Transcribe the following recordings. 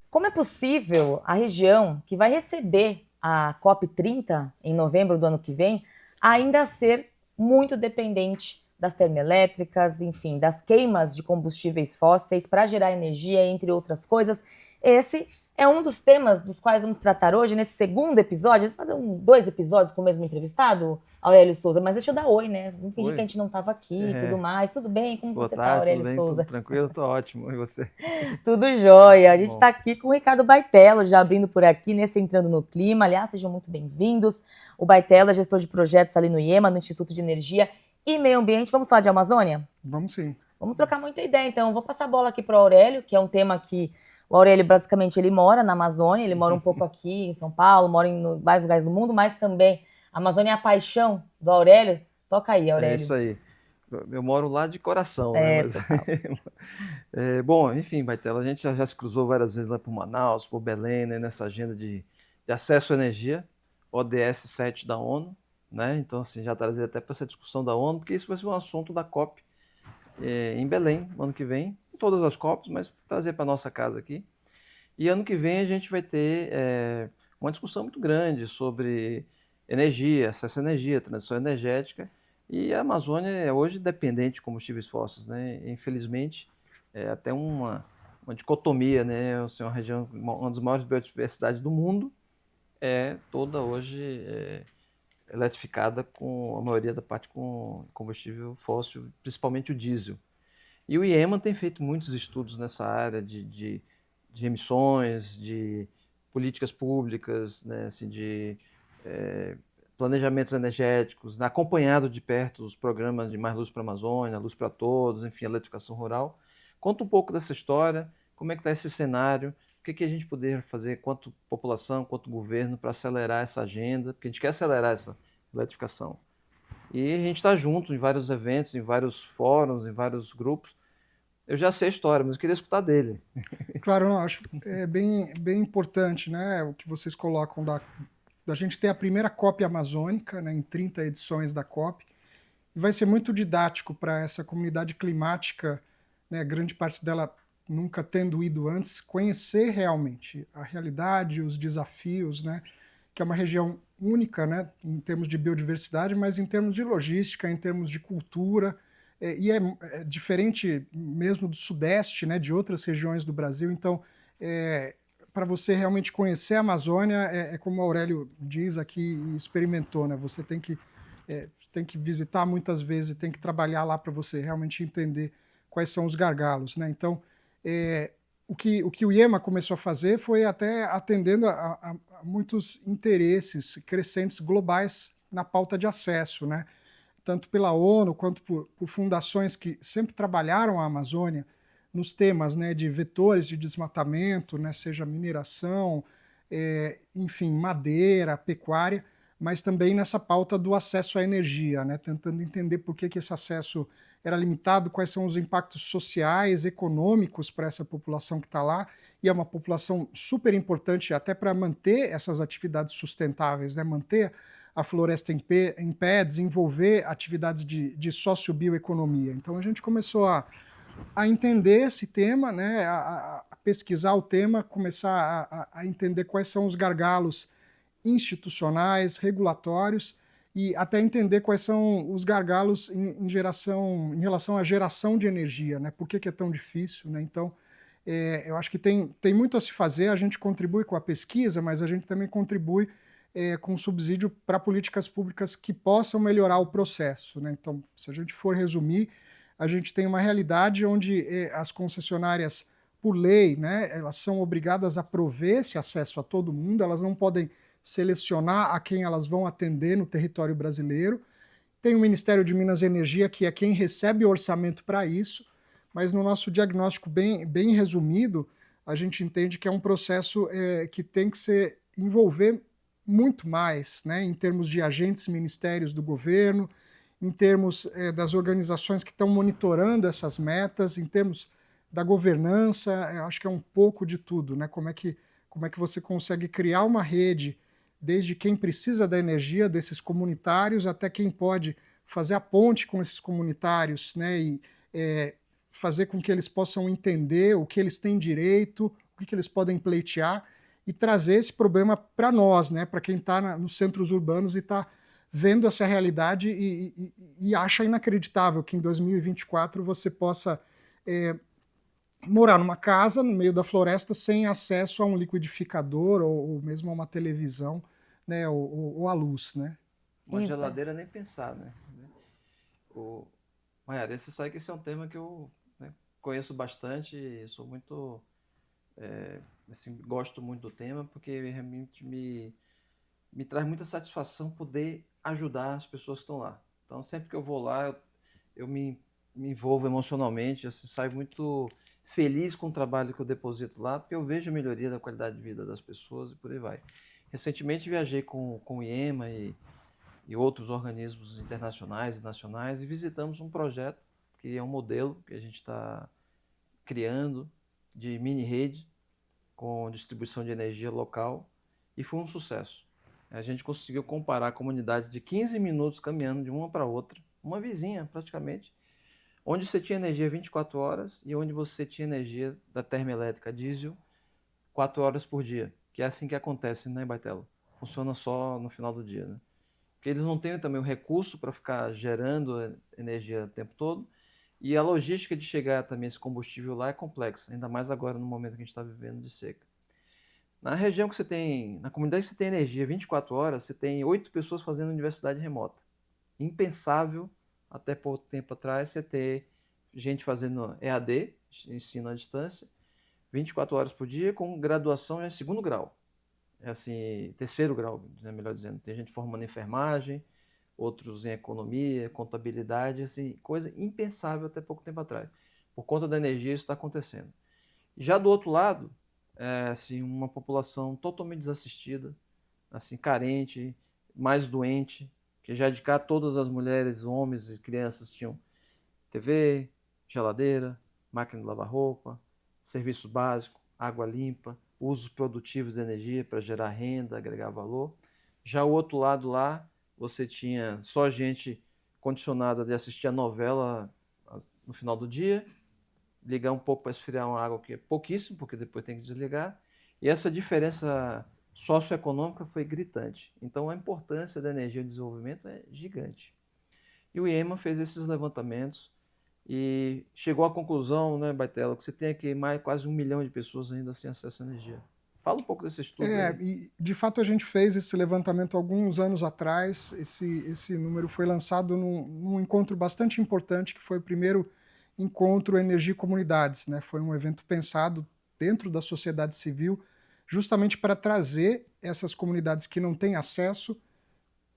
Como é possível a região que vai receber a COP30 em novembro do ano que vem ainda ser muito dependente das termoelétricas, enfim, das queimas de combustíveis fósseis para gerar energia, entre outras coisas? Esse é um dos temas dos quais vamos tratar hoje, nesse segundo episódio. Vamos fazer 2 episódios com o mesmo entrevistado, Aurélio Souza, mas deixa eu dar oi, né? Vamos fingir que a gente não estava aqui e tudo mais. Tudo bem? Como Boa você está, tarde, Aurélio tudo bem? Souza? Tudo tranquilo? Tô ótimo. E você? Tudo jóia. A gente Bom. está aqui com o Ricardo Baitello, já abrindo por aqui, nesse Entrando no Clima. Aliás, sejam muito bem-vindos. O Baitello é gestor de projetos ali no IEMA, no Instituto de Energia e Meio Ambiente. Vamos falar de Amazônia? Vamos sim. Vamos trocar muita ideia, então. Vou passar a bola aqui para o Aurélio, que é um tema que o Aurélio, basicamente, ele mora na Amazônia, ele mora um pouco aqui em São Paulo, mora em vários lugares do mundo, mas também a Amazônia é a paixão do Aurélio. Toca aí, Aurélio. É isso aí. Eu moro lá de coração, É, né? Mas, bom, enfim, Baitela, a gente já se cruzou várias vezes lá por Manaus, por Belém, né, nessa agenda de acesso à energia, ODS 7 da ONU, né? Então, assim, já trazer até para essa discussão da ONU, porque isso vai ser um assunto da COP em Belém, ano que vem, em todas as COPs, mas trazer para nossa casa aqui. E ano que vem a gente vai ter uma discussão muito grande sobre energia, acesso à energia, transição energética. E a Amazônia é hoje dependente de combustíveis fósseis, né? Infelizmente, é até uma dicotomia, né? Assim, uma região, uma das maiores biodiversidades do mundo, é toda hoje eletrificada, com a maioria da parte com combustível fóssil, principalmente o diesel. E o IEMA tem feito muitos estudos nessa área de emissões, de políticas públicas, né? Assim, de planejamentos energéticos, né, acompanhado de perto os programas de Mais Luz para a Amazônia, Luz para Todos, enfim, eletrificação rural. Conta um pouco dessa história, como é que está esse cenário, o que a gente poderia fazer, quanto população, quanto governo, para acelerar essa agenda, porque a gente quer acelerar essa eletrificação. E a gente está junto em vários eventos, em vários fóruns, em vários grupos. Eu já sei a história, mas eu queria escutar dele. Claro, não, acho bem importante, né, o que vocês colocam da gente ter a primeira COP amazônica, né, em 30 edições da COP. E vai ser muito didático para essa comunidade climática, né, grande parte dela nunca tendo ido antes, conhecer realmente a realidade, os desafios, né, que é uma região única, né, em termos de biodiversidade, mas em termos de logística, em termos de cultura, e é diferente mesmo do Sudeste, né, de outras regiões do Brasil. Então, para você realmente conhecer a Amazônia, é como o Aurélio diz aqui e experimentou, né? Você tem que visitar muitas vezes, tem que trabalhar lá para você realmente entender quais são os gargalos, né? Então, o que o IEMA começou a fazer foi até atendendo a muitos interesses crescentes globais na pauta de acesso, né? Tanto pela ONU quanto por fundações que sempre trabalharam a Amazônia nos temas, né, de vetores de desmatamento, né, seja mineração, enfim, madeira, pecuária, mas também nessa pauta do acesso à energia, né, tentando entender por que esse acesso era limitado, quais são os impactos sociais, econômicos para essa população que está lá, e é uma população super importante até para manter essas atividades sustentáveis, né, manter a floresta em pé, desenvolver atividades de sociobioeconomia. Então a gente começou a entender esse tema, né, a pesquisar o tema, começar a entender quais são os gargalos institucionais, regulatórios, e até entender quais são os gargalos em relação à geração de energia, né? Por que é tão difícil, né? Então, eu acho que tem muito a se fazer, a gente contribui com a pesquisa, mas a gente também contribui com subsídio para políticas públicas que possam melhorar o processo, né? Então, se a gente for resumir, a gente tem uma realidade onde as concessionárias, por lei, né, elas são obrigadas a prover esse acesso a todo mundo, elas não podem selecionar a quem elas vão atender no território brasileiro. Tem o Ministério de Minas e Energia, que é quem recebe o orçamento para isso, mas no nosso diagnóstico bem resumido, a gente entende que é um processo que tem que envolver muito mais, né, em termos de agentes ministérios do governo, em termos das organizações que estão monitorando essas metas, em termos da governança, acho que é um pouco de tudo, né? Como é que você consegue criar uma rede, desde quem precisa da energia, desses comunitários, até quem pode fazer a ponte com esses comunitários, né, e fazer com que eles possam entender o que eles têm direito, o que eles podem pleitear, e trazer esse problema para nós, né, para quem está nos centros urbanos e está vendo essa realidade e acha inacreditável que em 2024 você possa morar numa casa no meio da floresta sem acesso a um liquidificador ou mesmo a uma televisão, né, ou a luz, né? Uma geladeira nem pensar, né? Maiara, você sabe que esse é um tema que eu, né, conheço bastante e sou muito, assim, gosto muito do tema porque realmente me traz muita satisfação poder ajudar as pessoas que estão lá. Então, sempre que eu vou lá, eu me envolvo emocionalmente, assim, saio muito feliz com o trabalho que eu deposito lá, porque eu vejo a melhoria da qualidade de vida das pessoas e por aí vai. Recentemente viajei com o IEMA e outros organismos internacionais e nacionais e visitamos um projeto que é um modelo que a gente está criando de mini rede com distribuição de energia local e foi um sucesso. A gente conseguiu comparar a comunidade de 15 minutos caminhando de uma para outra, uma vizinha praticamente, onde você tinha energia 24 horas e onde você tinha energia da termoelétrica diesel 4 horas por dia, que é assim que acontece, né, Baitelo? Funciona só no final do dia, né? Porque eles não têm também o recurso para ficar gerando energia o tempo todo e a logística de chegar também esse combustível lá é complexa, ainda mais agora no momento que a gente está vivendo de seca. Na região que você tem, na comunidade que você tem energia 24 horas, você tem 8 pessoas fazendo universidade remota. Impensável, até pouco tempo atrás, você ter gente fazendo EAD, ensino à distância, 24 horas por dia, com graduação em segundo grau. É assim, terceiro grau, né, melhor dizendo. Tem gente formando em enfermagem, outros em economia, contabilidade, assim, coisa impensável até pouco tempo atrás. Por conta da energia, isso está acontecendo. Já do outro lado, assim, uma população totalmente desassistida, assim, carente, mais doente, que já de cá todas as mulheres, homens e crianças tinham TV, geladeira, máquina de lavar roupa, serviço básico, água limpa, usos produtivos de energia para gerar renda, agregar valor. Já o outro lado lá, você tinha só gente condicionada de assistir a novela no final do dia, ligar um pouco para esfriar uma água que é pouquíssimo, porque depois tem que desligar. E essa diferença socioeconômica foi gritante. Então a importância da energia e do desenvolvimento é gigante. E o IEMA fez esses levantamentos e chegou à conclusão, né, Baitelo, que você tem aqui mais quase 1 milhão de pessoas ainda sem acesso à energia. Fala um pouco desse estudo aí. E de fato a gente fez esse levantamento alguns anos atrás. Esse número foi lançado num encontro bastante importante, que foi o primeiro encontro Energia e Comunidades, né? Foi um evento pensado dentro da sociedade civil, justamente para trazer essas comunidades que não têm acesso,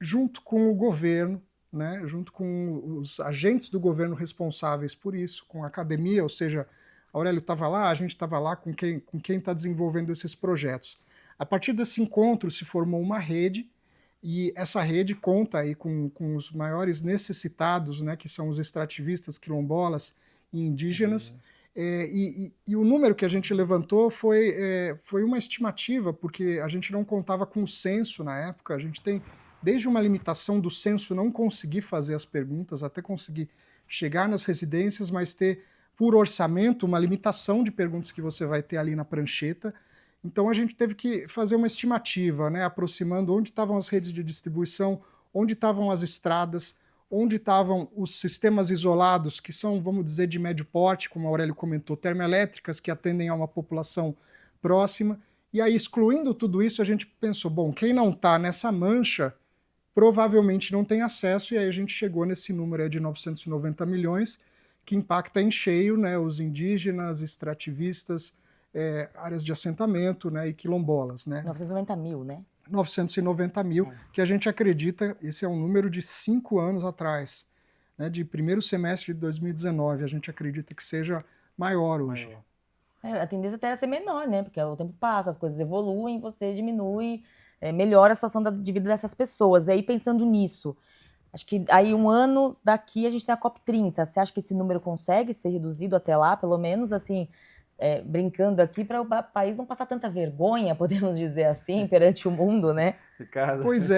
junto com o governo, né? Junto com os agentes do governo responsáveis por isso, com a academia, ou seja, Aurélio estava lá, a gente estava lá com quem está desenvolvendo esses projetos. A partir desse encontro se formou uma rede, e essa rede conta aí com os maiores necessitados, né, que são os extrativistas, quilombolas e indígenas. E o número que a gente levantou foi uma estimativa, porque a gente não contava com o censo na época. A gente tem desde uma limitação do censo não conseguir fazer as perguntas, até conseguir chegar nas residências, mas ter, por orçamento, uma limitação de perguntas que você vai ter ali na prancheta. Então a gente teve que fazer uma estimativa, né, aproximando onde estavam as redes de distribuição, onde estavam as estradas, onde estavam os sistemas isolados, que são, vamos dizer, de médio porte, como a Aurélio comentou, termoelétricas, que atendem a uma população próxima. E aí, excluindo tudo isso, a gente pensou, bom, quem não está nessa mancha provavelmente não tem acesso, e aí a gente chegou nesse número aí de 990 milhões, que impacta em cheio, né, os indígenas, extrativistas, áreas de assentamento, né, e quilombolas. Né? 990 mil, né? 990 mil, que a gente acredita, esse é um número de 5 anos atrás, né, de primeiro semestre de 2019, a gente acredita que seja maior hoje. A tendência até é ser menor, né? Porque o tempo passa, as coisas evoluem, você diminui, melhora a situação de vida dessas pessoas. E aí, pensando nisso, acho que aí um ano daqui a gente tem a COP30. Você acha que esse número consegue ser reduzido até lá, pelo menos, assim, brincando aqui, para o país não passar tanta vergonha, podemos dizer assim, perante o mundo, né? Ricardo. Pois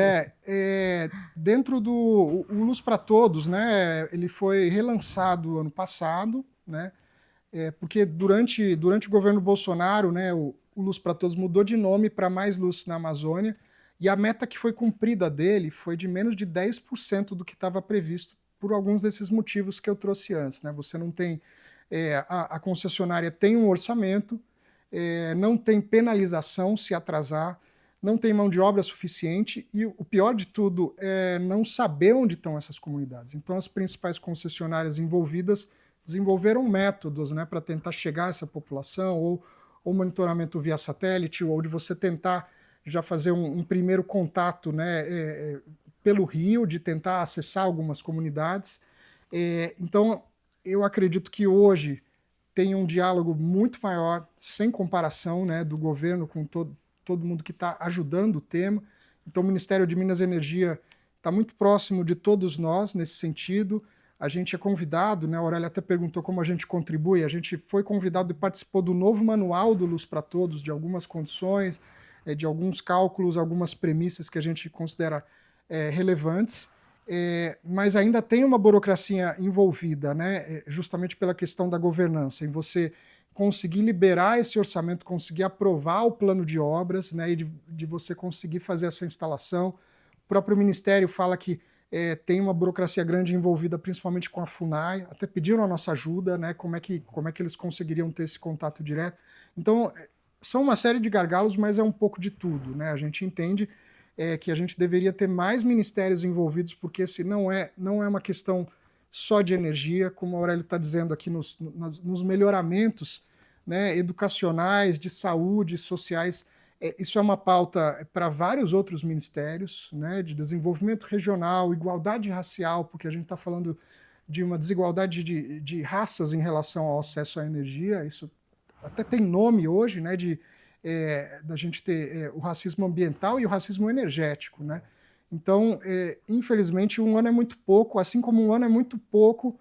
dentro do o Luz para Todos, né, ele foi relançado ano passado, né, porque durante o governo Bolsonaro, né, o Luz para Todos mudou de nome para Mais Luz na Amazônia, e a meta que foi cumprida dele foi de menos de 10% do que estava previsto por alguns desses motivos que eu trouxe antes, né? Você não tem a concessionária tem um orçamento, não tem penalização se atrasar, não tem mão de obra suficiente e o pior de tudo é não saber onde estão essas comunidades. Então, as principais concessionárias envolvidas desenvolveram métodos, né, para tentar chegar a essa população, ou monitoramento via satélite, ou de você tentar já fazer um primeiro contato, né, pelo rio, de tentar acessar algumas comunidades. Então, eu acredito que hoje tem um diálogo muito maior, sem comparação, né, do governo com todo mundo que está ajudando o tema. Então, o Ministério de Minas e Energia está muito próximo de todos nós nesse sentido. A gente é convidado, né, a Aurélia até perguntou como a gente contribui, a gente foi convidado e participou do novo manual do Luz para Todos, de algumas condições, de alguns cálculos, algumas premissas que a gente considera relevantes. Mas ainda tem uma burocracia envolvida, né? Justamente pela questão da governança, em você conseguir liberar esse orçamento, conseguir aprovar o plano de obras, né? E de você conseguir fazer essa instalação. O próprio Ministério fala que tem uma burocracia grande envolvida, principalmente com a FUNAI, até pediram a nossa ajuda, né? Como é que eles conseguiriam ter esse contato direto. Então, são uma série de gargalos, mas é um pouco de tudo, né? A gente entende que a gente deveria ter mais ministérios envolvidos, porque esse não é uma questão só de energia, como a Aurélia está dizendo aqui nos melhoramentos, né, educacionais, de saúde, sociais. Isso é uma pauta para vários outros ministérios, né, de desenvolvimento regional, igualdade racial, porque a gente está falando de uma desigualdade de raças em relação ao acesso à energia. Isso até tem nome hoje, né, da gente ter o racismo ambiental e o racismo energético, né? Então, infelizmente, um ano é muito pouco, assim como um ano é muito pouco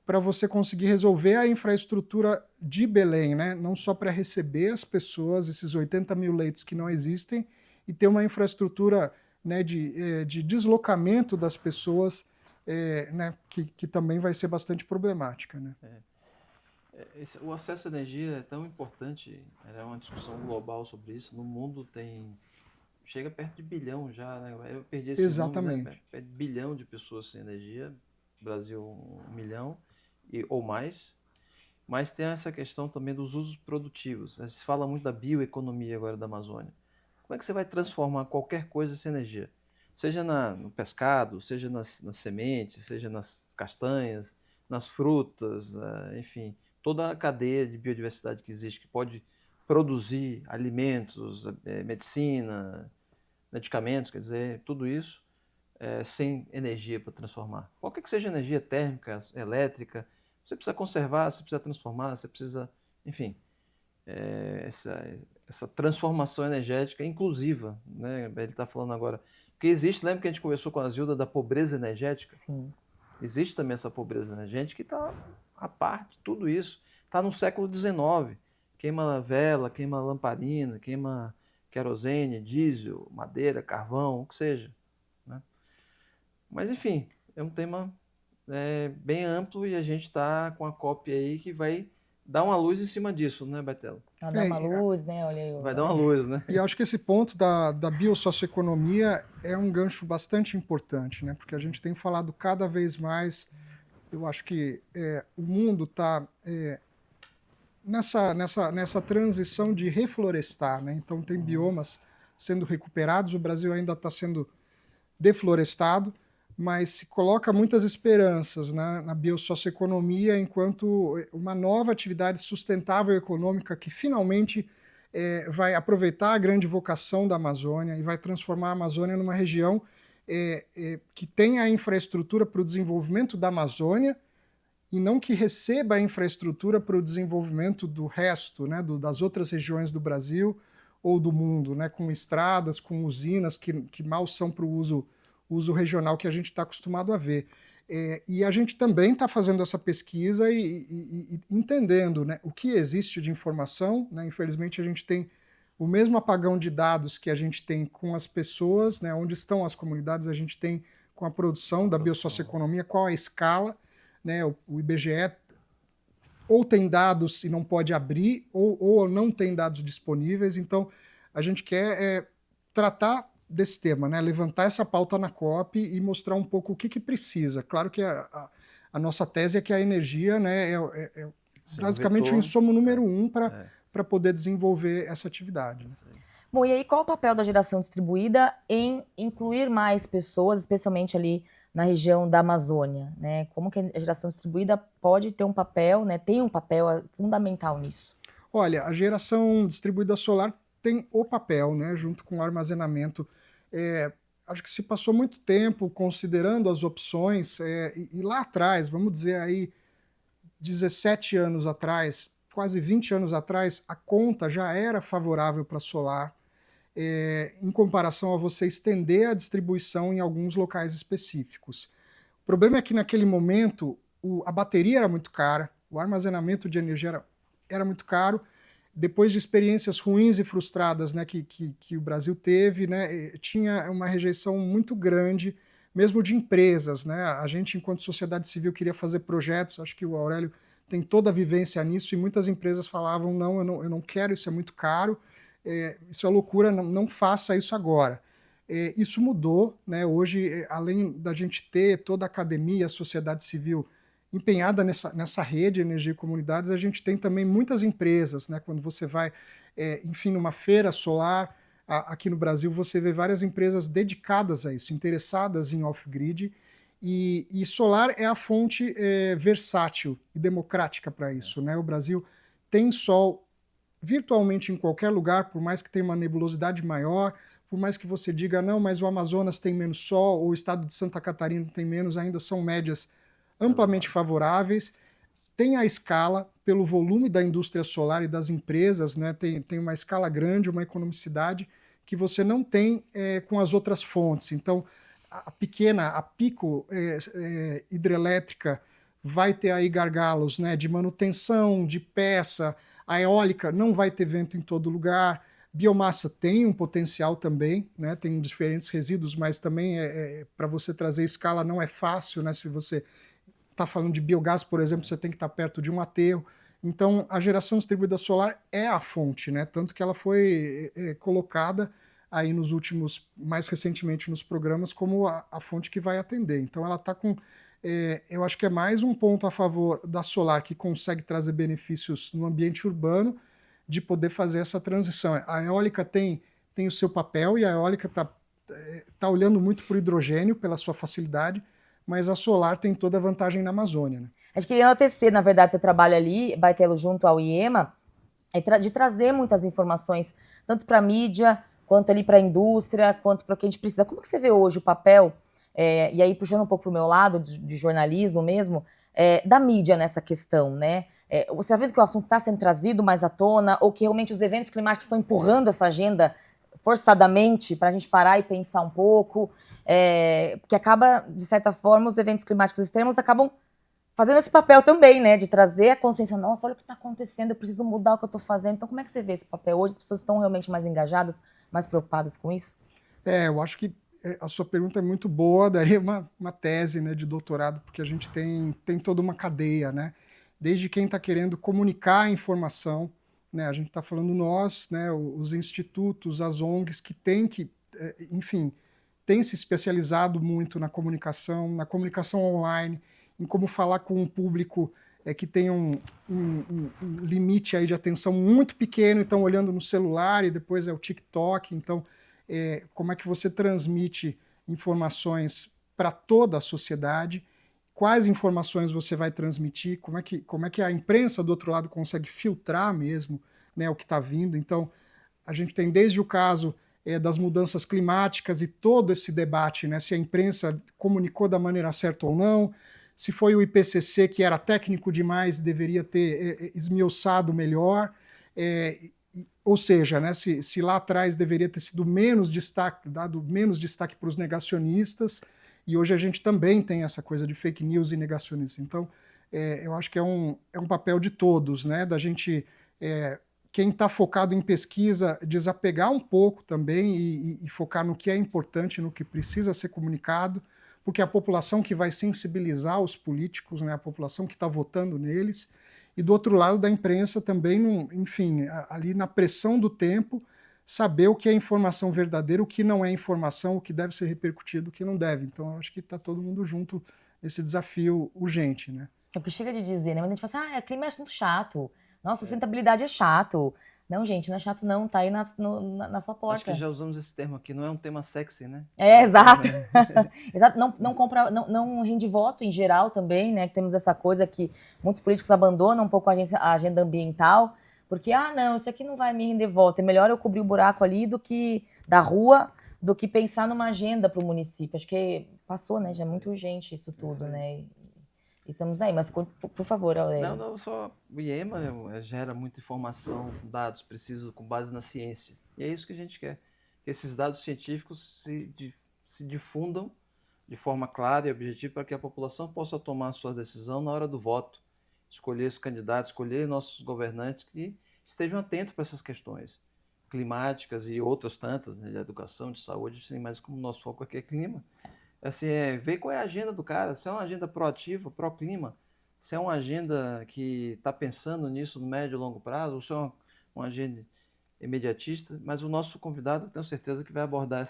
para você conseguir resolver a infraestrutura de Belém, né? Não só para receber as pessoas, esses 80 mil leitos que não existem, e ter uma infraestrutura, né, de deslocamento das pessoas, né, que também vai ser bastante problemática, né? O acesso à energia é tão importante, é uma discussão global sobre isso. No mundo chega perto de bilhão já, né? Eu perdi esse Exatamente. número, né? Perto de bilhão de pessoas sem energia, Brasil 1 milhão ou mais. Mas tem essa questão também dos usos produtivos. Se fala muito da bioeconomia agora da Amazônia. Como é que você vai transformar qualquer coisa sem energia? Seja no pescado, seja nas sementes, seja nas castanhas, nas frutas, enfim, toda a cadeia de biodiversidade que existe, que pode produzir alimentos, medicina, medicamentos, quer dizer, tudo isso sem energia para transformar. Qualquer que seja energia térmica, elétrica, você precisa conservar, você precisa transformar, você precisa, enfim, essa transformação energética inclusiva, né? Ele está falando agora. Porque existe, lembra que a gente conversou com a Zilda da pobreza energética? Sim. Existe também essa pobreza energética que está à parte de tudo isso. Está no século XIX. Queima vela, queima lamparina, queima querosene, diesel, madeira, carvão, o que seja, né? Mas, enfim, é um tema bem amplo e a gente está com a COP aí que vai dar uma luz em cima disso, né, Betela? Vai dar uma luz, né? Olha aí. Vai dar uma luz, né? E acho que esse ponto da biosocioeconomia é um gancho bastante importante, né? Porque a gente tem falado cada vez mais, eu acho que o mundo está nessa transição de reflorestar, né? Então tem biomas sendo recuperados, o Brasil ainda está sendo deflorestado, mas se coloca muitas esperanças, né, na biosocioeconomia enquanto uma nova atividade sustentável econômica que finalmente vai aproveitar a grande vocação da Amazônia e vai transformar a Amazônia numa região que tenha a infraestrutura para o desenvolvimento da Amazônia e não que receba a infraestrutura para o desenvolvimento do resto, né, das outras regiões do Brasil ou do mundo, né, com estradas, com usinas que mal são para o uso regional que a gente está acostumado a ver. E a gente também está fazendo essa pesquisa e entendendo, né, o que existe de informação, né? Infelizmente, a gente tem O mesmo apagão de dados que a gente tem com as pessoas, né, onde estão as comunidades, a gente tem com a produção da biosocioeconomia, qual a escala, né, o IBGE ou tem dados e não pode abrir, ou não tem dados disponíveis, então a gente quer tratar desse tema, né, levantar essa pauta na COP e mostrar um pouco o que precisa. Claro que a nossa tese é que a energia, né, é basicamente o insumo número um para poder desenvolver essa atividade. Bom, e aí qual o papel da geração distribuída em incluir mais pessoas, especialmente ali na região da Amazônia, né? Como que a geração distribuída pode ter um papel, né? Tem um papel fundamental nisso? Olha, a geração distribuída solar tem o papel, né, junto com o armazenamento. Acho que se passou muito tempo considerando as opções, e lá atrás, vamos dizer aí, 17 anos atrás, quase 20 anos atrás, a conta já era favorável para solar, em comparação a você estender a distribuição em alguns locais específicos. O problema é que naquele momento a bateria era muito cara, o armazenamento de energia era muito caro. Depois de experiências ruins e frustradas, né, que o Brasil teve, né, tinha uma rejeição muito grande, mesmo de empresas, né? A gente, enquanto sociedade civil, queria fazer projetos, acho que o Aurélio tem toda a vivência nisso, e muitas empresas falavam, não, eu não quero, isso é muito caro, isso é loucura, não faça isso agora. Isso mudou, né? Hoje, além da gente ter toda a academia, a sociedade civil empenhada nessa rede de energia e comunidades, a gente tem também muitas empresas, né? Quando você vai, enfim, numa feira solar, aqui no Brasil, você vê várias empresas dedicadas a isso, interessadas em off-grid, e solar é a fonte versátil e democrática para isso, né? O Brasil tem sol virtualmente em qualquer lugar, por mais que tenha uma nebulosidade maior, por mais que você diga, não, mas o Amazonas tem menos sol, ou o estado de Santa Catarina tem menos, ainda são médias amplamente favoráveis. Tem a escala, pelo volume da indústria solar e das empresas, né, tem uma escala grande, uma economicidade que você não tem com as outras fontes. Então, a pico hidrelétrica vai ter aí gargalos, né, de manutenção, de peça. A eólica não vai ter vento em todo lugar. Biomassa tem um potencial também, né, tem diferentes resíduos, mas também para você trazer escala não é fácil, né, se você está falando de biogás, por exemplo, você tem que estar perto de um aterro. Então, a geração distribuída solar é a fonte, né? Tanto que ela foi colocada aí nos últimos, mais recentemente nos programas, como a fonte que vai atender. Então, ela está com, eu acho que é mais um ponto a favor da solar, que consegue trazer benefícios no ambiente urbano, de poder fazer essa transição. A eólica tem o seu papel, e a eólica tá olhando muito para o hidrogênio, pela sua facilidade, mas a solar tem toda a vantagem na Amazônia, né? A gente queria enaltecer, na verdade, seu trabalho ali, Bartelo, junto ao IEMA, de trazer muitas informações, tanto para a mídia, quanto ali para a indústria, quanto para o que a gente precisa. Como que você vê hoje o papel, e aí puxando um pouco para o meu lado, de jornalismo mesmo, da mídia nessa questão, né? Você está vendo que o assunto está sendo trazido mais à tona, ou que realmente os eventos climáticos estão empurrando essa agenda forçadamente para a gente parar e pensar um pouco, que acaba, de certa forma, os eventos climáticos extremos acabam fazendo esse papel também, né, de trazer a consciência, nossa, olha o que está acontecendo, eu preciso mudar o que eu estou fazendo. Então, como é que você vê esse papel hoje? As pessoas estão realmente mais engajadas, mais preocupadas com isso? Eu acho que a sua pergunta é muito boa, daria uma tese, né, de doutorado, porque a gente tem toda uma cadeia, né, desde quem está querendo comunicar a informação, né, a gente está falando nós, né, os institutos, as ONGs que enfim, têm se especializado muito na comunicação online, em como falar com um público que tem um limite aí de atenção muito pequeno, então olhando no celular, e depois é o TikTok. Então, como é que você transmite informações para toda a sociedade, quais informações você vai transmitir, como é que a imprensa do outro lado consegue filtrar mesmo, né, o que está vindo. Então, a gente tem desde o caso das mudanças climáticas e todo esse debate, né, se a imprensa comunicou da maneira certa ou não, se foi o IPCC que era técnico demais, deveria ter esmiuçado melhor, ou seja, né, se lá atrás deveria ter sido dado menos destaque para os negacionistas, e hoje a gente também tem essa coisa de fake news e negacionistas. Então, eu acho que é um papel de todos, né, da gente quem está focado em pesquisa desapegar um pouco também e focar no que é importante, no que precisa ser comunicado, porque é a população que vai sensibilizar os políticos, né, a população que está votando neles, e do outro lado da imprensa também, enfim, ali na pressão do tempo, saber o que é informação verdadeira, o que não é informação, o que deve ser repercutido, o que não deve. Então, eu acho que está todo mundo junto nesse desafio urgente, né? É o que chega de dizer, né? Mas a gente fala assim, clima é assunto chato. Nossa, sustentabilidade é chato. Não, gente, não é chato não, tá aí na sua porta. Acho que já usamos esse termo aqui, não é um tema sexy, né? Exato. Exato. Não compra, não rende voto em geral também, né? Que temos essa coisa que muitos políticos abandonam um pouco a agenda ambiental, porque, não, isso aqui não vai me render voto. É melhor eu cobrir o buraco ali da rua, do que pensar numa agenda para o município. Acho que passou, né? Já é muito urgente isso tudo, né? E estamos aí, mas por favor, Aurélio. Não, só o IEMA gera muita informação, dados precisos com base na ciência. E é isso que a gente quer, que esses dados científicos se difundam de forma clara e objetiva para que a população possa tomar a sua decisão na hora do voto, escolher os candidatos, escolher nossos governantes que estejam atentos para essas questões climáticas e outras tantas, né, de educação, de saúde, assim, mas como o nosso foco aqui é clima, assim, ver qual é a agenda do cara, se é uma agenda proativa, pró-clima, se é uma agenda que está pensando nisso no médio e longo prazo, ou se é uma agenda imediatista, mas o nosso convidado, tenho certeza que vai abordar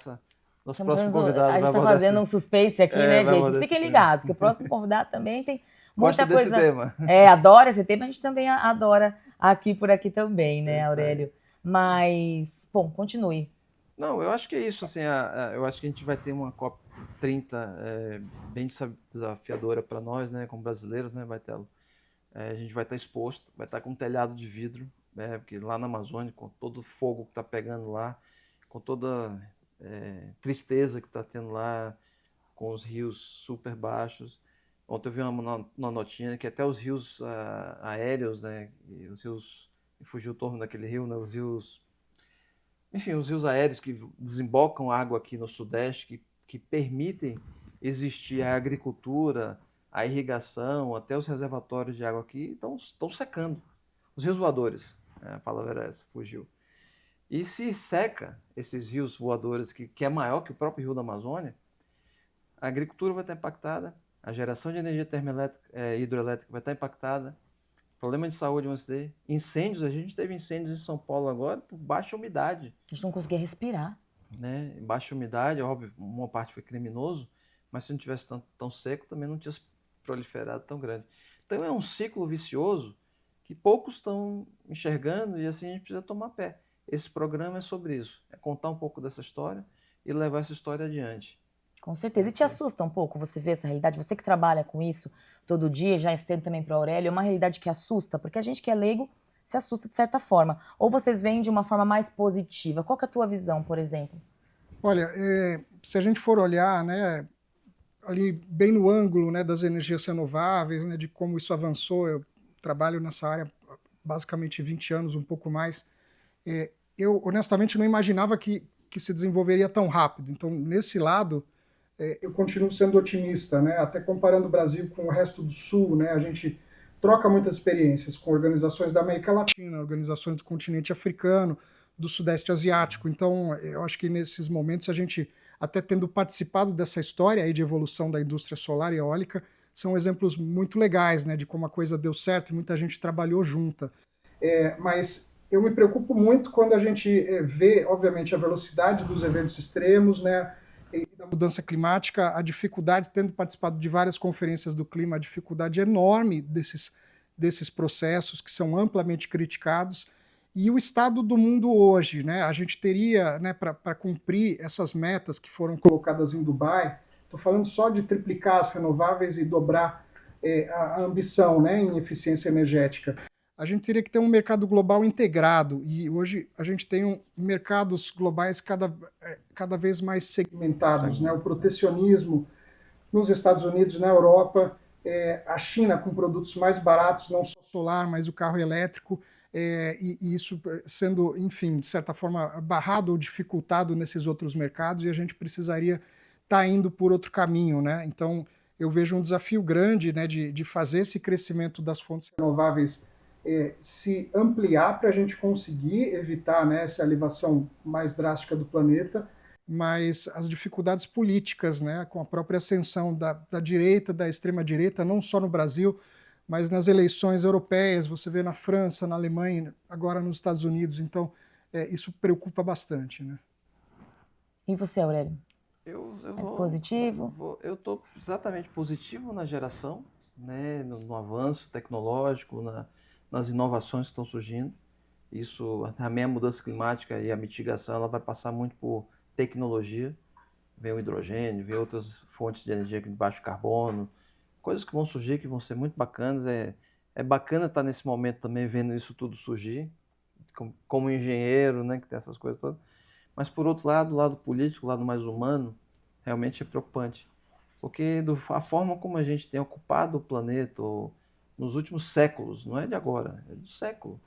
nosso próximo convidado a gente está fazendo um suspense aqui, né, gente? Fiquem ligados, que o próximo convidado também tem muita coisa. Gosta desse tema. Adora esse tema, a gente também adora por aqui também, né, Aurélio? Mas, bom, continue. Não, eu acho que é isso, assim, eu acho que a gente vai ter uma COP30 bem desafiadora para nós, né, como brasileiros, né, Baitelo? A gente vai estar exposto, vai estar com um telhado de vidro, né, porque lá na Amazônia, com todo o fogo que está pegando lá, com toda tristeza que está tendo lá, com os rios super baixos. Ontem eu vi uma notinha que até os rios aéreos, né, e os rios, fugiu o termo daquele rio, né, os rios aéreos que desembocam água aqui no Sudeste, que permitem existir a agricultura, a irrigação, até os reservatórios de água aqui estão secando. Os rios voadores, a palavra era essa, fugiu. E se seca esses rios voadores, que é maior que o próprio rio da Amazônia, a agricultura vai estar impactada, a geração de energia termoelétrica, hidroelétrica vai estar impactada, problema de saúde vão ter, incêndios, a gente teve incêndios em São Paulo agora por baixa umidade. A gente não conseguia respirar. Né? Baixa umidade, óbvio, uma parte foi criminoso, mas se não tivesse tão seco, também não tinha proliferado tão grande. Então é um ciclo vicioso que poucos estão enxergando e assim a gente precisa tomar pé. Esse programa é sobre isso, é contar um pouco dessa história e levar essa história adiante. Com certeza. E te assusta um pouco você ver essa realidade? Você que trabalha com isso todo dia, já estendo também para o Aurélio, é uma realidade que assusta? Porque a gente que é leigo se assusta de certa forma. Ou vocês veem de uma forma mais positiva? Qual que é a tua visão, por exemplo? Olha, se a gente for olhar, né, ali bem no ângulo, né, das energias renováveis, né, de como isso avançou, eu trabalho nessa área há basicamente 20 anos, um pouco mais, eu honestamente não imaginava que se desenvolveria tão rápido. Então, nesse lado, eu continuo sendo otimista, né? Até comparando o Brasil com o resto do Sul, né? A gente troca muitas experiências com organizações da América Latina, organizações do continente africano, do Sudeste Asiático. Então, eu acho que nesses momentos a gente, até tendo participado dessa história aí de evolução da indústria solar e eólica, são exemplos muito legais, né? De como a coisa deu certo e muita gente trabalhou junta. Mas eu me preocupo muito quando a gente vê, obviamente, a velocidade dos eventos extremos, né? E da mudança climática, a dificuldade, tendo participado de várias conferências do clima, a dificuldade enorme desses processos que são amplamente criticados. E o estado do mundo hoje, né? A gente teria, né, para cumprir essas metas que foram colocadas em Dubai, estou falando só de triplicar as renováveis e dobrar a ambição, né, em eficiência energética. A gente teria que ter um mercado global integrado, e hoje a gente tem mercados globais cada vez mais segmentados, né? O protecionismo nos Estados Unidos, na Europa, a China com produtos mais baratos, não só solar, mas o carro elétrico, e isso sendo, enfim, de certa forma, barrado ou dificultado nesses outros mercados, e a gente precisaria estar indo por outro caminho, né? Então, eu vejo um desafio grande, né, de fazer esse crescimento das fontes renováveis se ampliar para a gente conseguir evitar, né, essa elevação mais drástica do planeta, mas as dificuldades políticas, né, com a própria ascensão da direita, da extrema-direita, não só no Brasil, mas nas eleições europeias, você vê na França, na Alemanha, agora nos Estados Unidos. Então, isso preocupa bastante, né? E você, Aurélio? Eu Mais positivo? Eu estou exatamente positivo na geração, né, no avanço tecnológico, nas inovações que estão surgindo. Isso, também a mudança climática e a mitigação, ela vai passar muito por tecnologia. Vem o hidrogênio, vem outras fontes de energia de baixo carbono, coisas que vão surgir, que vão ser muito bacanas. É bacana estar nesse momento também vendo isso tudo surgir, como engenheiro, né, que tem essas coisas todas. Mas, por outro lado, o lado político, o lado mais humano, realmente é preocupante. Porque a forma como a gente tem ocupado o planeta nos últimos séculos, não é de agora, é do século.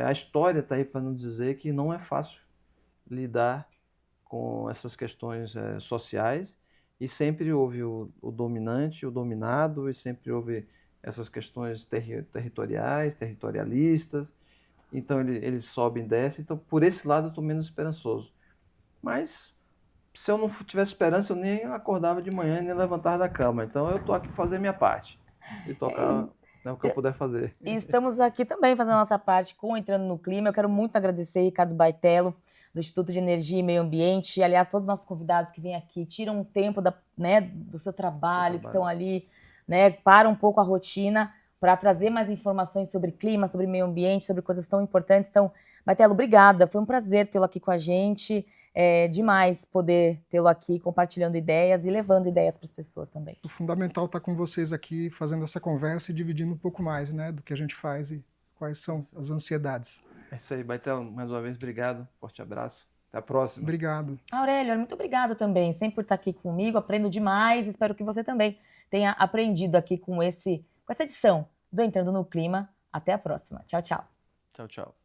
A história está aí para nos dizer que não é fácil lidar com essas questões sociais, e sempre houve o dominante, o dominado, e sempre houve essas questões territoriais, territorialistas. Então eles sobem e descem. Então, por esse lado, eu estou menos esperançoso. Mas, se eu não tivesse esperança, eu nem acordava de manhã, nem levantava da cama. Então, eu estou aqui para fazer a minha parte e tocar, né, o que eu puder fazer. E estamos aqui também fazendo a nossa parte com Entrando no Clima. Eu quero muito agradecer Ricardo Baitello, do Instituto de Energia e Meio Ambiente. E, aliás, todos os nossos convidados que vêm aqui tiram um tempo do seu trabalho, que estão ali, né, param um pouco a rotina para trazer mais informações sobre clima, sobre meio ambiente, sobre coisas tão importantes. Então, Baitello, obrigada. Foi um prazer tê-lo aqui com a gente. É demais poder tê-lo aqui compartilhando ideias e levando ideias para as pessoas também. O fundamental estar com vocês aqui, fazendo essa conversa e dividindo um pouco mais, né, do que a gente faz e quais são as ansiedades. É isso aí, Baitello. Mais uma vez, obrigado. Forte abraço. Até a próxima. Obrigado. Aurélio, muito obrigada também, sempre por estar aqui comigo. Aprendo demais. Espero que você também tenha aprendido aqui com essa edição do Entrando no Clima. Até a próxima. Tchau, tchau. Tchau, tchau.